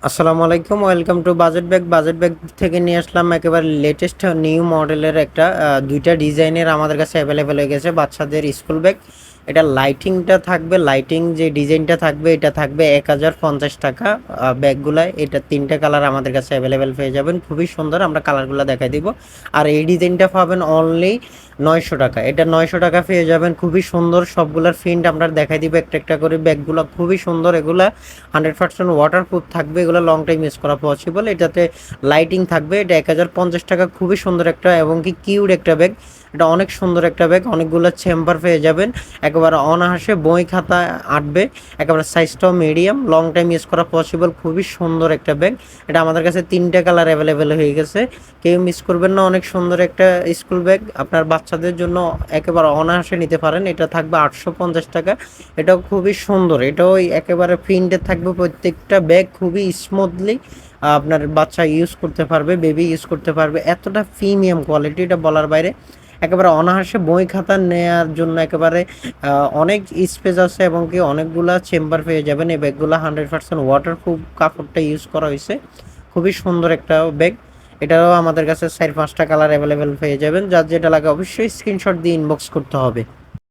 আসসালামু আলাইকুম, welcome to budget bag থেকে নিয়ে আসলাম একেবারে লেটেস্ট নিউ মডেলের একটা দুইটা ডিজাইনের আমাদের কাছে অ্যাভেলেবেল হয়ে গেছে বাচ্চাদের স্কুল ব্যাগ। এটা লাইটিংটা থাকবে, লাইটিং যে ডিজাইনটা থাকবে এটা থাকবে 1050 টাকা ব্যাগগুলায়। এটা তিনটা কালার আমাদের কাছে অ্যাভেলেবেল পেয়ে যাবেন, খুবই সুন্দর। আমরা কালারগুলো দেখাই দিব। আর এই ডিজাইনটা পাবেন অনলি 900 টাকা। এটা 900 টাকা পেয়ে যাবেন, খুবই সুন্দর। সবগুলার প্রিন্ট আমরা দেখাই দিব একটা একটা করে। ব্যাগগুলো খুবই সুন্দর, এগুলা 100% ওয়াটারপ্রুফ থাকবে, এগুলো লং টাইম ইউজ করা পসিবল। এটাতে লাইটিং থাকবে। এটা 1050 টাকা, খুবই সুন্দর একটা এবং কি কিউট একটা ব্যাগ। এটা অনেক সুন্দর একটা ব্যাগ, অনেকগুলো চেম্বার পেয়ে যাবেন, একেবারে অনায়াসে বই খাতা আঁটবে। একেবারে সাইজটাও মিডিয়াম, লং টাইম ইউজ করা পসিবল, খুবই সুন্দর একটা ব্যাগ। এটা আমাদের কাছে তিনটে কালার অ্যাভেলেবেল হয়ে গেছে, কেউ মিস করবেন না। অনেক সুন্দর একটা স্কুল ব্যাগ, আপনার বাচ্চাদের জন্য একেবারে অনায়াসে নিতে পারেন। এটা থাকবে 850 টাকা। এটাও খুবই সুন্দর, এটাও একেবারে প্রিন্টের থাকবে প্রত্যেকটা ব্যাগ, খুবই স্মুথলি আপনার বাচ্চা ইউজ করতে পারবে, বেবি ইউজ করতে পারবে। এতটা প্রিমিয়াম কোয়ালিটি, এটা বলার বাইরে। একেবারে অনায়াসে বই খাতা নেওয়ার জন্য একেবারে অনেক স্পেস আছে এবং কি অনেকগুলা চেম্বার পেয়ে যাবেন। এই ব্যাগগুলো 100% ওয়াটারপ্রুফ কাপড়টা ইউজ করা হয়েছে, খুবই সুন্দর একটা ব্যাগ। এটাও আমাদের কাছে 4-5টা কালার অ্যাভেলেবেল পেয়ে যাবেন। যার যেটা লাগে অবশ্যই স্ক্রিনশট দিয়ে ইনবক্স করতে হবে।